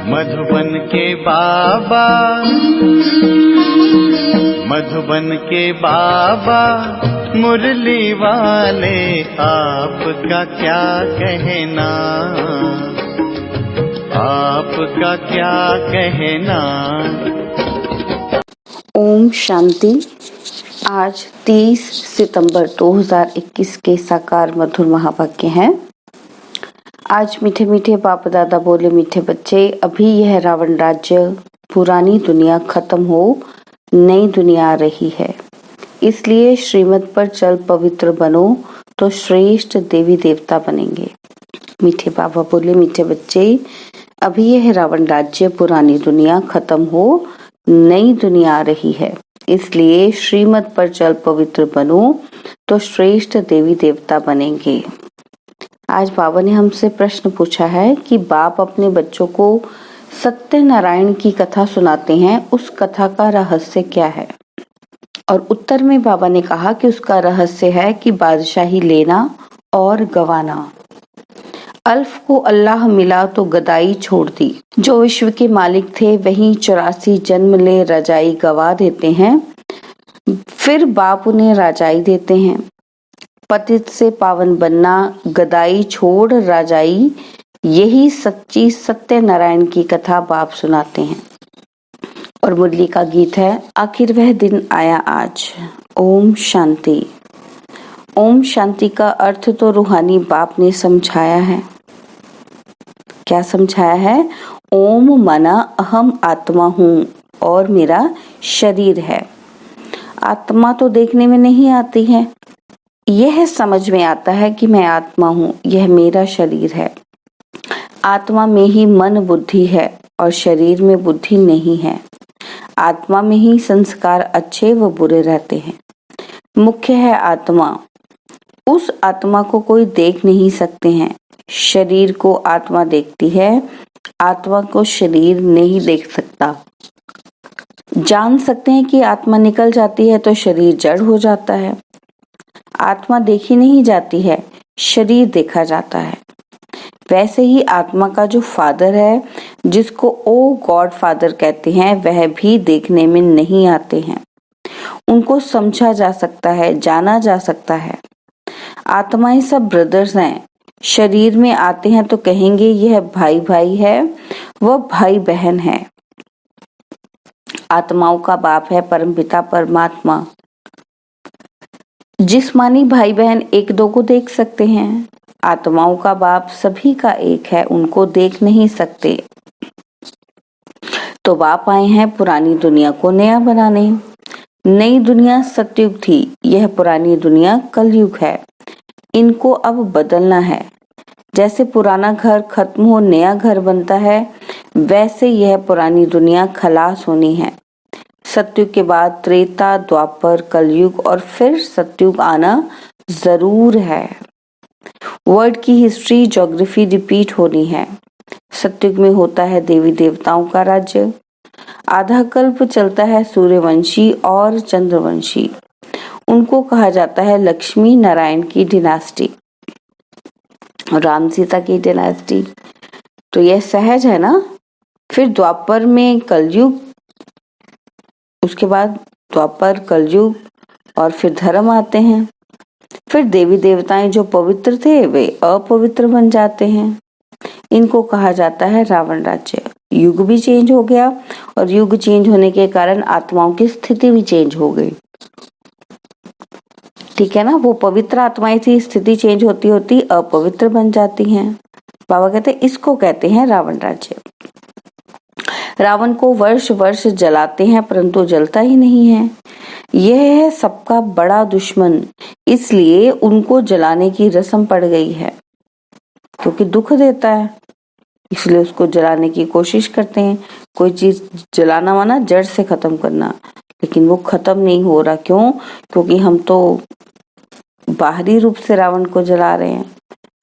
मधुबन के बाबा, मधुबन के बाबा मुरली वाले, आपका क्या कहना, आपका क्या कहना। ओम शांति। आज 30 सितंबर 2021 के साकार मधुर महावाक्य हैं। आज मीठे मीठे बाप दादा बोले, मीठे बच्चे, अभी यह रावण राज्य, पुरानी दुनिया खत्म हो, नई दुनिया आ रही है। इसलिए श्रीमत पर चल पवित्र बनो तो श्रेष्ठ देवी देवता बनेंगे। मीठे बाबा बोले, मीठे बच्चे, अभी यह रावण राज्य, पुरानी दुनिया खत्म हो, नई दुनिया आ रही है। इसलिए श्रीमत पर चल पवित्र बनो तो श्रेष्ठ देवी देवता बनेंगे। आज बाबा ने हमसे प्रश्न पूछा है कि बाप अपने बच्चों को सत्यनारायण की कथा सुनाते हैं, उस कथा का रहस्य क्या है। और उत्तर में बाबा ने कहा कि उसका रहस्य है कि बादशाही लेना और गवाना। अल्फ को अल्लाह मिला तो गदाई छोड़ दी। जो विश्व के मालिक थे वही 84 जन्म ले रजाई गवा देते हैं, फिर बाप उन्हें राजाई देते हैं। पतित से पावन बनना, गदाई छोड़ राजाई, यही सच्ची सत्यनारायण की कथा बाप सुनाते हैं। और मुरली का गीत है, आखिर वह दिन आया आज। ओम शांति। ओम शांति का अर्थ तो रूहानी बाप ने समझाया है। क्या समझाया है? ओम माना अहम आत्मा हूँ और मेरा शरीर है। आत्मा तो देखने में नहीं आती है, यह समझ में आता है कि मैं आत्मा हूँ, यह मेरा शरीर है। आत्मा में ही मन बुद्धि है और शरीर में बुद्धि नहीं है। आत्मा में ही संस्कार अच्छे व बुरे रहते हैं। मुख्य है आत्मा। उस आत्मा को कोई देख नहीं सकते हैं। शरीर को आत्मा देखती है, आत्मा को शरीर नहीं देख सकता। जान सकते हैं कि आत्मा निकल जाती है तो शरीर जड़ हो जाता है। आत्मा देखी नहीं जाती है, शरीर देखा जाता है। वैसे ही आत्मा का जो फादर है, जिसको ओ गॉड फादर कहते हैं, वह भी देखने में नहीं आते हैं। उनको समझा जा सकता है, जाना जा सकता है। आत्माएं सब ब्रदर्स हैं। शरीर में आते हैं तो कहेंगे यह भाई भाई है, वह भाई बहन है। आत्माओं का बाप है परमपिता परमात्मा। जिस्मानी भाई बहन एक दो को देख सकते हैं। आत्माओं का बाप सभी का एक है, उनको देख नहीं सकते। तो बाप आए हैं पुरानी दुनिया को नया बनाने। नई दुनिया सतयुग थी, यह पुरानी दुनिया कलयुग है। इनको अब बदलना है। जैसे पुराना घर खत्म हो नया घर बनता है, वैसे यह पुरानी दुनिया खलास होनी है। सतयुग के बाद त्रेता, द्वापर, कलयुग और फिर सतयुग आना जरूर है। वर्ल्ड की हिस्ट्री, ज्योग्राफी रिपीट होनी है। सतयुग में होता है देवी देवताओं का राज्य। आधा कल्प चलता है सूर्यवंशी और चंद्रवंशी। उनको कहा जाता है लक्ष्मी नारायण की डिनास्टी, राम सीता की डिनास्टी। तो यह सहज है ना। फिर द्वापर में कलयुग, उसके बाद द्वापर, कलयुग और फिर धर्म आते हैं। फिर देवी देवताएं जो पवित्र थे वे अपवित्र बन जाते हैं। इनको कहा जाता है रावण राज्य। युग भी चेंज हो गया और युग चेंज होने के कारण आत्माओं की स्थिति भी चेंज हो गई। ठीक है ना। वो पवित्र आत्माएं थी, स्थिति चेंज होती होती अपवित्र बन जाती हैं। बाबा कहते हैं इसको कहते हैं रावण राज्य। रावण को वर्ष वर्ष जलाते हैं परंतु जलता ही नहीं है। यह है सबका बड़ा दुश्मन, इसलिए उनको जलाने की रस्म पड़ गई है। क्योंकि दुख देता है इसलिए उसको जलाने की कोशिश करते हैं। कोई चीज जलाना माना जड़ से खत्म करना, लेकिन वो खत्म नहीं हो रहा। क्यों? क्योंकि हम तो बाहरी रूप से रावण को जला रहे हैं।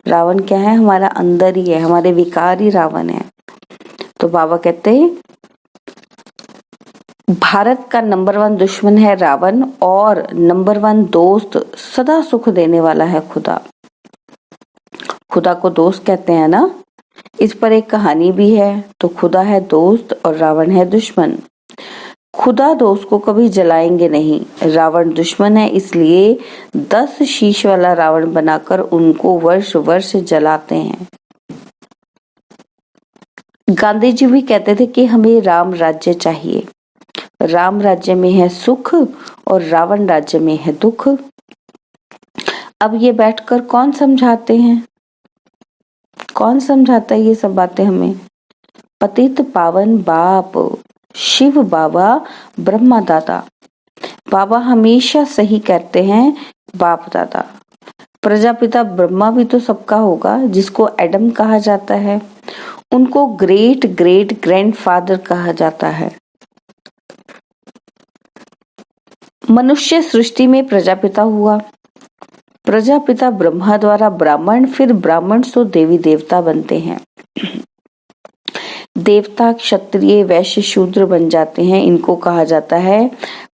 रावण क्या है? हमारा अंदर ही है, हमारे विकार ही रावण है। तो बाबा कहते हैं भारत का नंबर 1 दुश्मन है रावण और नंबर 1 दोस्त सदा सुख देने वाला है खुदा। खुदा को दोस्त कहते हैं ना। इस पर एक कहानी भी है। तो खुदा है दोस्त और रावण है दुश्मन। खुदा दोस्त को कभी जलाएंगे नहीं, रावण दुश्मन है, इसलिए 10 शीश वाला रावण बनाकर उनको वर्ष वर्ष जलाते हैं। गांधी जी भी कहते थे कि हमें राम राज्य चाहिए। राम राज्य में है सुख और रावण राज्य में है दुख। अब ये बैठकर कौन समझाते हैं? कौन समझाता है ये सब बातें हमें? पतित पावन बाप शिव बाबा ब्रह्मा दादा। बाबा हमेशा सही कहते हैं, बाप दादा। प्रजापिता ब्रह्मा भी तो सबका होगा, जिसको एडम कहा जाता है। उनको ग्रेट ग्रेट ग्रैंडफादर कहा जाता है। मनुष्य सृष्टि में प्रजापिता हुआ। प्रजापिता ब्रह्मा द्वारा ब्राह्मण, फिर ब्राह्मण से देवी देवता बनते हैं। देवता क्षत्रिय वैश्य शूद्र बन जाते हैं। इनको कहा जाता है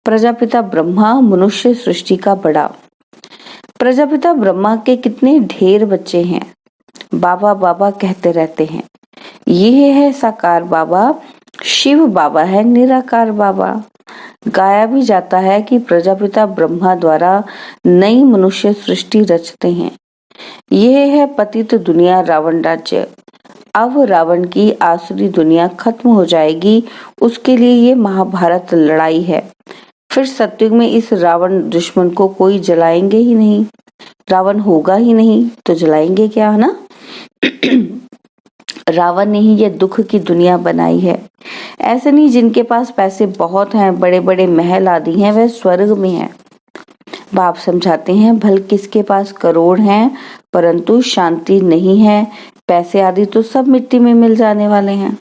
प्रजापिता ब्रह्मा मनुष्य सृष्टि का बड़ा। प्रजापिता ब्रह्मा के कितने ढेर बच्चे हैं। बाबा बाबा कहते रहते हैं। ये है साकार बाबा, शिव बाबा है निराकार बाबा। गाया भी जाता है कि प्रजापिता ब्रह्मा द्वारा नई मनुष्य सृष्टि रचते हैं। यह है पतित दुनिया रावण राज्य। अब रावण की आसुरी दुनिया खत्म हो जाएगी, उसके लिए ये महाभारत लड़ाई है। फिर सतयुग में इस रावण दुश्मन को कोई जलाएंगे ही नहीं। रावण होगा ही नहीं तो जलाएंगे क्या, है ना? रावण ने ही ये दुख की दुनिया बनाई है। ऐसे नहीं जिनके पास पैसे बहुत हैं, बड़े बड़े महल आदि हैं, वह स्वर्ग में है। बाप समझाते हैं भल किसके पास करोड़ हैं परंतु शांति नहीं है। पैसे आदि तो सब मिट्टी में मिल जाने वाले हैं।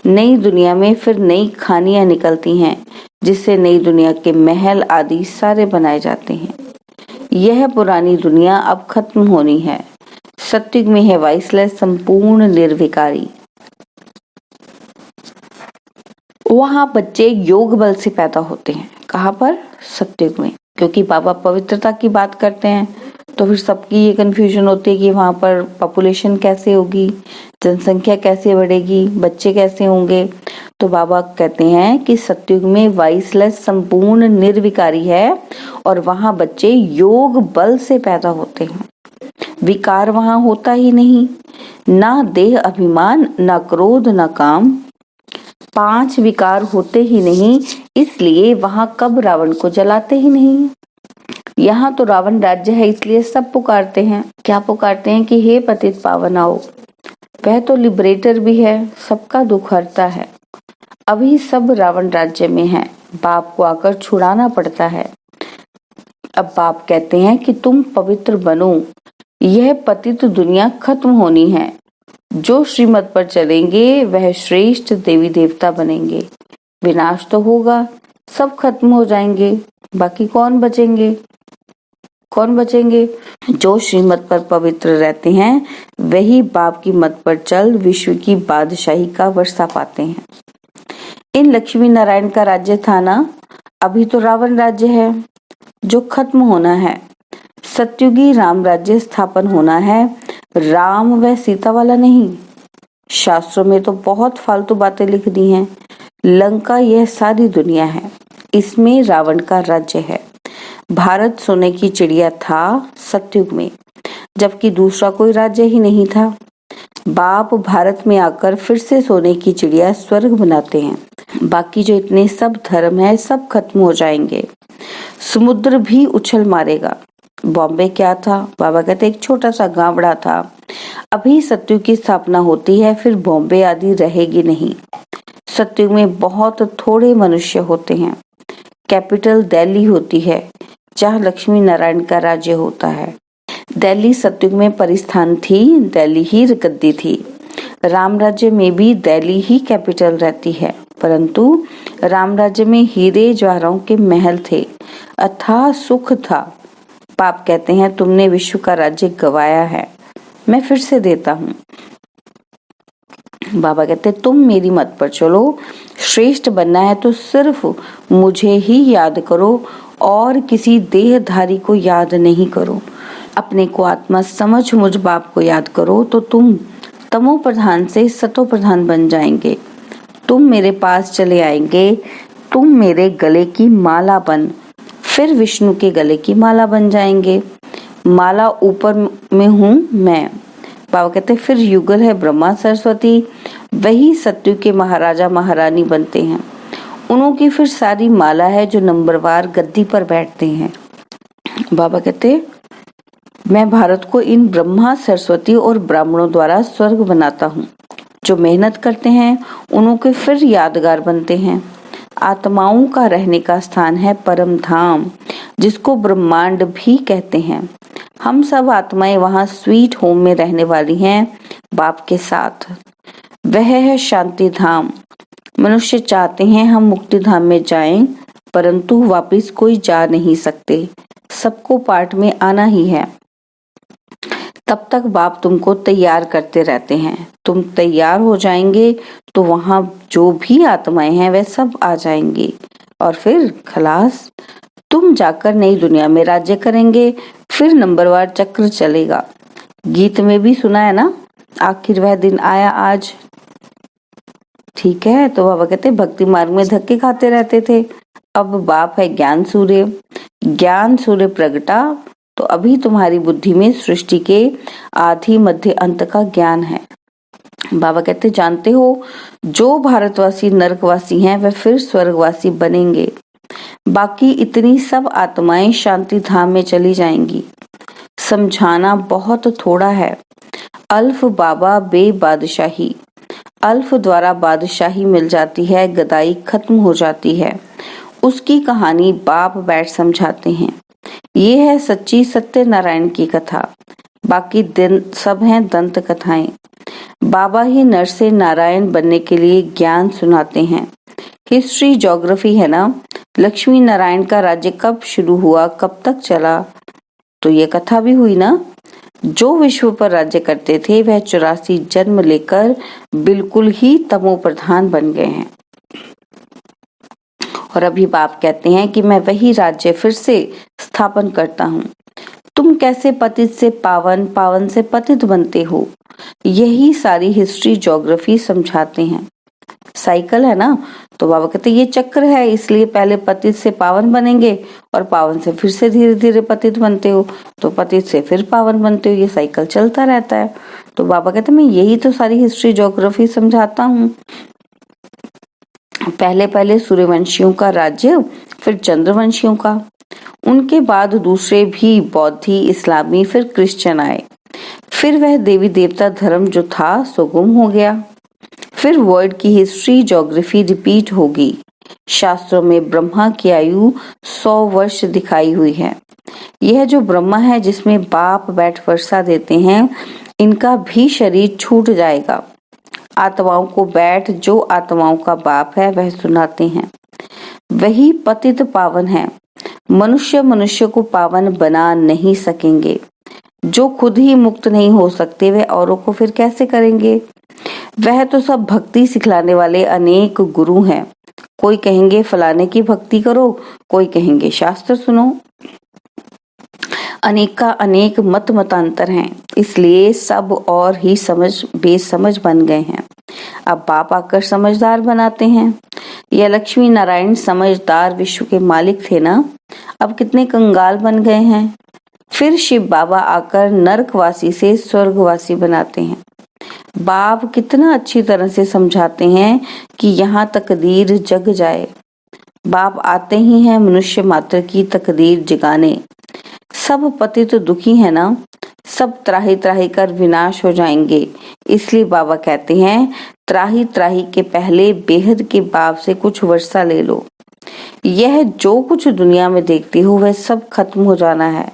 नई दुनिया में फिर नई खानियां निकलती हैं, जिससे नई दुनिया के महल आदि सारे बनाए जाते हैं। यह पुरानी दुनिया अब खत्म होनी है। सत्युग में है वाइसलेस, संपूर्ण निर्विकारी। वहां बच्चे योग बल से पैदा होते हैं। कहाँ पर? सत्युग में। क्योंकि बाबा पवित्रता की बात करते हैं, तो फिर सबकी ये कंफ्यूजन होती है कि वहां पर पॉपुलेशन कैसे होगी, जनसंख्या कैसे बढ़ेगी, बच्चे कैसे होंगे। तो बाबा कहते हैं कि सत्युग में वाइसलेस संपूर्ण निर्विकारी है और वहां बच्चे योग बल से पैदा होते हैं। विकार वहां होता ही नहीं, ना देह अभिमान, ना क्रोध, ना काम। 5 विकार होते ही नहीं, इसलिए वहां कब रावण को जलाते ही नहीं। यहाँ तो रावण राज्य है, इसलिए सब पुकारते हैं। क्या पुकारते हैं? कि हे पतित पावन आओ। वह तो लिबरेटर भी है, सबका दुख हरता है। अभी सब रावण राज्य में है, बाप को आकर छुड़ाना पड़ता है। अब बाप कहते हैं कि तुम पवित्र बनो, यह पतित दुनिया खत्म होनी है। जो श्रीमत पर चलेंगे वह श्रेष्ठ देवी देवता बनेंगे। विनाश तो होगा, सब खत्म हो जाएंगे, बाकी कौन बचेंगे? कौन बचेंगे? जो श्रीमत पर पवित्र रहते हैं वही बाप की मत पर चल विश्व की बादशाही का वर्षा पाते हैं। इन लक्ष्मी नारायण का राज्य था ना, अभी तो रावण राज्य है जो खत्म होना है। सत्युगी राम राज्य स्थापन होना है, राम व सीता वाला नहीं। शास्त्रों में तो बहुत फालतू बातें लिख दी हैं। लंका यह सारी दुनिया है, इसमें रावण का राज्य है। भारत सोने की चिड़िया था सत्युग में, जबकि दूसरा कोई राज्य ही नहीं था। बाप भारत में आकर फिर से सोने की चिड़िया स्वर्ग बनाते हैं। बाकी जो इतने सब धर्म है सब खत्म हो जाएंगे। समुद्र भी उछल मारेगा। बॉम्बे क्या था? बाबा कहते एक छोटा सा गांवड़ा था। अभी सत्युग की स्थापना होती है, फिर बॉम्बे आदि रहेगी नहीं। सत्युग में बहुत थोड़े मनुष्य होते हैं। कैपिटल दिल्ली होती है, जहाँ लक्ष्मी नारायण का राज्य होता है। दिल्ली सत्युग में परिस्थान थी, दिल्ली ही गद्दी थी। राम राज्य में भी दिल्ली ही कैपिटल रहती है, परंतु राम राज्य में हीरे जवाहरों के महल थे, अथाह सुख था। पाप कहते हैं तुमने विश्व का राज्य गवाया है, मैं फिर से देता हूँ। बाबा कहते तुम मेरी मत पर चलो, श्रेष्ठ बनना है तो सिर्फ मुझे ही याद करो और किसी देहधारी को याद नहीं करो। अपने को आत्मा समझ मुझ बाप को याद करो तो तुम तमो प्रधान से सतो प्रधान बन जाएंगे। तुम मेरे पास चले आएंगे, तुम मेरे गले की माला बन, फिर विष्णु के गले की माला बन जाएंगे। माला ऊपर में हूँ मैं। बाबा कहते फिर युगल है ब्रह्मा सरस्वती, वही सत्यु के महाराजा महारानी बनते हैं। उन्हों की फिर सारी माला है जो नंबरवार गद्दी पर बैठते हैं। बाबा कहते मैं भारत को इन ब्रह्मा सरस्वती और ब्राह्मणों द्वारा स्वर्ग बनाता हूँ। जो मेहनत करते हैं उन्हों के फिर यादगार बनते हैं। आत्माओं का रहने का स्थान है परम धाम, जिसको ब्रह्मांड भी कहते हैं। हम सब आत्माएं वहाँ स्वीट होम में रहने वाली हैं बाप के साथ। वह है शांति धाम। मनुष्य चाहते हैं हम मुक्ति धाम में जाएं, परंतु वापस कोई जा नहीं सकते। सबको पाठ में आना ही है। तब तक बाप तुमको तैयार करते रहते हैं। तुम तैयार हो जाएंगे तो वहां जो भी आत्माएं हैं वे सब आ जाएंगी और फिर खलास। तुम जाकर नई दुनिया में राज्य करेंगे। फिर नंबरवार चक्र चलेगा। गीत में भी सुना है ना, आखिर वह दिन आया आज। ठीक है, तो बाबा कहते भक्ति मार्ग में धक्के खाते रहते थे। अब बाप है ज्ञान सूर्य। ज्ञान सूर्य प्रगटा तो अभी तुम्हारी बुद्धि में सृष्टि के आदि मध्य अंत का ज्ञान है। बाबा कहते जानते हो, जो भारतवासी नरकवासी हैं वे फिर स्वर्गवासी बनेंगे। बाकी इतनी सब आत्माएं शांति धाम में चली जाएंगी। समझाना बहुत थोड़ा है। अल्फ बाबा बे बादशाही। अल्फ द्वारा बादशाही मिल जाती है, गदाई खत्म हो जाती है। उसकी कहानी बाप बैठ समझाते हैं। ये है सच्ची सत्यनारायण की कथा। बाकी दिन सब हैं दंत कथाएं। बाबा ही नर से नारायण बनने के लिए ज्ञान सुनाते हैं। हिस्ट्री ज्योग्राफी है ना। लक्ष्मी नारायण का राज्य कब शुरू हुआ, कब तक चला, तो ये कथा भी हुई ना। जो विश्व पर राज्य करते थे वह 84 जन्म लेकर बिल्कुल ही तमो प्रधान बन गए हैं। और अभी बाप कहते हैं कि मैं वही राज्य फिर से स्थापन करता हूँ। तुम कैसे पतित से पावन, पावन से पतित बनते हो, यही सारी हिस्ट्री ज्योग्राफी समझाते हैं। साइकिल है ना, तो बाबा कहते ये चक्र है, इसलिए पहले पतित से पावन बनेंगे और पावन से फिर से धीरे धीरे पतित बनते हो, तो पतित से फिर पावन बनते हो। ये साइकिल चलता रहता है। तो बाबा कहते मैं यही तो सारी हिस्ट्री ज्योग्राफी समझाता हूँ। पहले पहले सूर्यवंशियों का राज्य, फिर चंद्रवंशियों का, उनके बाद दूसरे भी बौद्धि, इस्लामी, फिर क्रिश्चियन आए। फिर वह देवी देवता धर्म जो था सो गुम हो गया। फिर वर्ल्ड की हिस्ट्री ज्योग्राफी रिपीट होगी। शास्त्रों में ब्रह्मा की आयु 100 वर्ष दिखाई हुई है। यह जो ब्रह्मा है जिसमें बाप बैठ वर्षा देते हैं, इनका भी शरीर छूट जाएगा। आत्माओं को बैठ जो आत्माओं का बाप है वह सुनाते हैं। वही पतित पावन है। मनुष्य मनुष्य को पावन बना नहीं सकेंगे। जो खुद ही मुक्त नहीं हो सकते वे औरों को फिर कैसे करेंगे। वह तो सब भक्ति सिखलाने वाले अनेक गुरु हैं। कोई कहेंगे फलाने की भक्ति करो, कोई कहेंगे शास्त्र सुनो। अनेक का अनेक मत मतांतर हैं, इसलिए सब और ही बेसमझ बन गए हैं। अब बाप आकर समझदार बनाते हैं। यह लक्ष्मी नारायण समझदार विश्व के मालिक थे ना, अब कितने कंगाल बन गए हैं। फिर शिव बाबा आकर नरकवासी से स्वर्गवासी बनाते हैं। बाप कितना अच्छी तरह से समझाते हैं कि यहाँ तकदीर जग जाए। बाप आते ही हैं मनुष्य मात्र की तकदीर जगाने। सब पतित दुखी है ना, सब त्राही त्राही कर विनाश हो जाएंगे। इसलिए बाबा कहते हैं त्राही त्राही के पहले बेहद के बाप से कुछ वर्षा ले लो। यह जो कुछ दुनिया में देखती हो वह सब खत्म हो जाना है।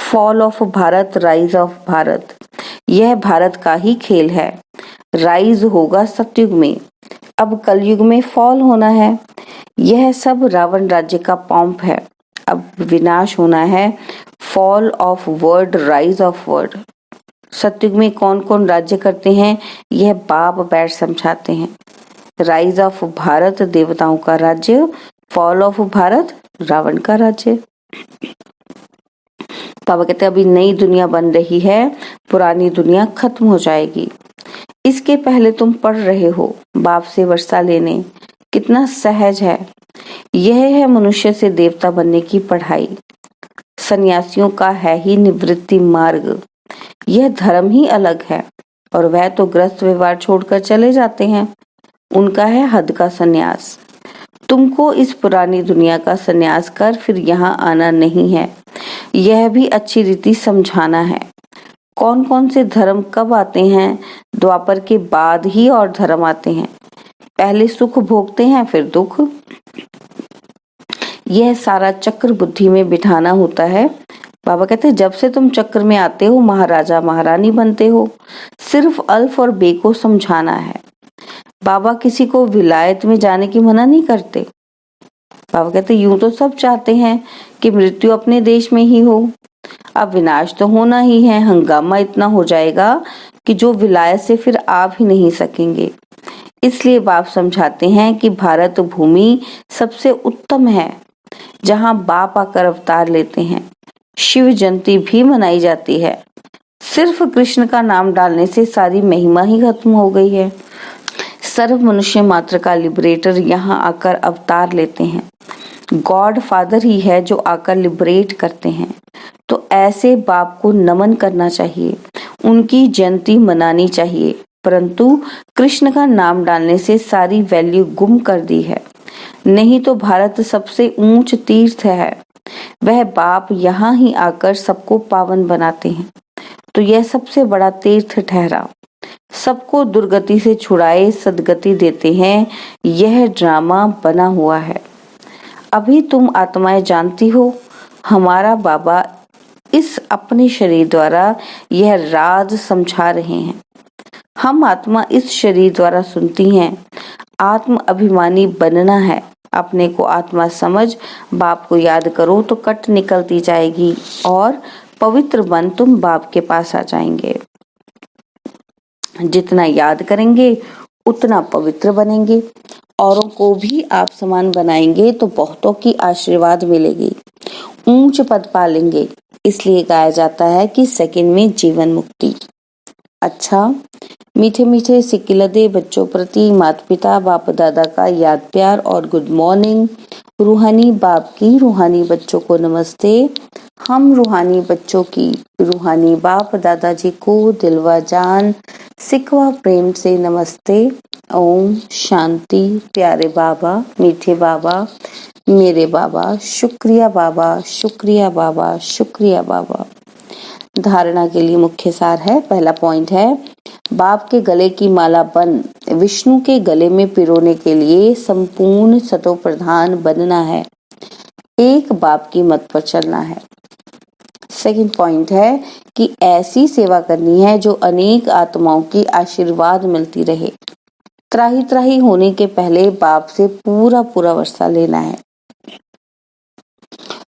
Fall of Bharat, rise of Bharat, यह भारत का ही खेल है। राइज होगा सतयुग में, अब कलयुग में फॉल होना है। यह सब रावण राज्य का पॉम्प है। अब विनाश होना है। Fall of word, rise of word. सतयुग में कौन कौन राज्य करते हैं यह बाप बैठ समझाते हैं। राइज ऑफ भारत देवताओं का राज्य, फॉल ऑफ भारत रावण का राज्य। बाबा कहते हैं अभी नई दुनिया बन रही है, पुरानी दुनिया खत्म हो जाएगी। इसके पहले तुम पढ़ रहे हो बाप से वर्षा लेने, कितना सहज है। यह है मनुष्य से देवता बनने की पढ़ाई। सन्यासियों का है ही निवृत्ति मार्ग। यह धर्म ही अलग है और वह तो ग्रस्त व्यवहार छोड़कर चले जाते हैं। उनका है हद का सन्यास। तुमको इस पुरानी दुनिया का सन्यास कर फिर यहाँ आना नहीं है। यह भी अच्छी रीति समझाना है। कौन कौन से धर्म कब आते हैं? द्वापर के बाद ही और धर्म आते हैं। पहले सुख भोगते हैं फिर दुख। यह सारा चक्र बुद्धि में बिठाना होता है। बाबा कहते हैं जब से तुम चक्र में आते हो महाराजा महारानी बनते हो। सिर्फ अल्फ और बे को समझाना है। बाबा किसी को विलायत में जाने की मना नहीं करते। बाबा कहते यूं तो सब चाहते हैं कि मृत्यु अपने देश में ही हो। अब विनाश तो होना ही है। हंगामा इतना हो जाएगा कि जो विलायत से फिर आ भी नहीं सकेंगे। इसलिए बाप समझाते हैं कि भारत भूमि सबसे उत्तम है, जहां बाप आकर अवतार लेते हैं। शिव जयंती भी मनाई जाती है। सिर्फ कृष्ण का नाम डालने से सारी महिमा ही खत्म हो गई है। सर्व मनुष्य मात्र का लिबरेटर यहाँ आकर अवतार लेते हैं। गॉड फादर ही है जो आकर लिबरेट करते हैं। तो ऐसे बाप को नमन करना चाहिए, उनकी जयंती मनानी चाहिए। परंतु कृष्ण का नाम डालने से सारी वैल्यू गुम कर दी है। नहीं तो भारत सबसे ऊंच तीर्थ है। वह बाप यहाँ ही आकर सबको पावन बनाते हैं। तो यह सबसे बड़ा तीर्थ ठहरा। सबको दुर्गति से छुड़ाए सदगति देते हैं। यह ड्रामा बना हुआ है। अभी तुम आत्माएं जानती हो, हमारा बाबा इस अपने शरीर द्वारा यह राज समझा रहे हैं। हम आत्मा इस शरीर द्वारा सुनती हैं। आत्म अभिमानी बनना है। अपने को आत्मा समझ बाप को याद करो तो कट निकलती जाएगी और पवित्र बन तुम बाप के पास आ जाएंगे। जितना याद करेंगे उतना पवित्र बनेंगे। औरों को भी आप समान बनाएंगे तो बहुतों की आशीर्वाद मिलेगी। ऊंच पद पालेंगे। इसलिए गाया जाता है कि सेकंड में जीवन मुक्ति। अच्छा, मीठे मीठे सिकिलदे बच्चों प्रति माता पिता बाप दादा का याद प्यार और गुड मॉर्निंग। रूहानी बाप की रूहानी बच्चों को नमस्ते। हम रूहानी बच्चों की रूहानी बाप दादाजी को दिलवा जान सिकवा प्रेम से नमस्ते। ओम शांति। प्यारे बाबा, मीठे बाबा, मेरे बाबा, शुक्रिया बाबा, शुक्रिया बाबा, शुक्रिया बाबा। धारणा के लिए मुख्य सार है। पहला पॉइंट है, बाप के गले की माला बन विष्णु के गले में पिरोने के लिए संपूर्ण सतो प्रधान बनना है। एक बाप की मत पर चलना है। सेकंड पॉइंट है कि ऐसी सेवा करनी है जो अनेक आत्माओं की आशीर्वाद मिलती रहे। त्राही त्राही होने के पहले बाप से पूरा पूरा वर्षा लेना है।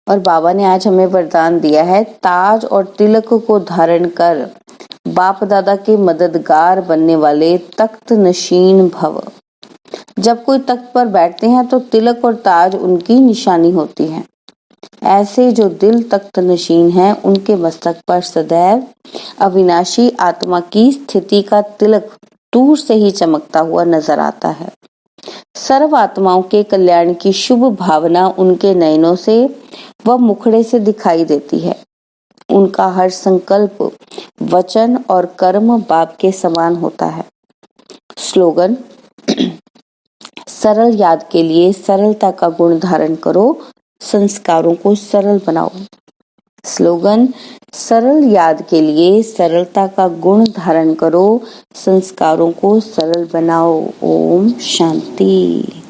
और बाबा ने आज हमें वरदान दिया है, ताज और तिलक को धारण कर बाप दादा के मददगार बनने वाले तख्त नशीन भव। जब कोई तख्त पर बैठते हैं तो तिलक और ताज उनकी निशानी होती है। ऐसे जो दिल तख्त नशीन हैं, उनके मस्तक पर सदैव अविनाशी आत्मा की स्थिति का तिलक दूर से ही चमकता हुआ नजर आता है। सर्व आत्माओं के कल्याण की शुभ भावना उनके नयनों से व मुखड़े से दिखाई देती है। उनका हर संकल्प, वचन और कर्म बाप के समान होता है। स्लोगन, सरल याद के लिए सरलता का गुण धारण करो, संस्कारों को सरल बनाओ। स्लोगन, सरल याद के लिए सरलता का गुण धारण करो, संस्कारों को सरल बनाओ। ओम शांति।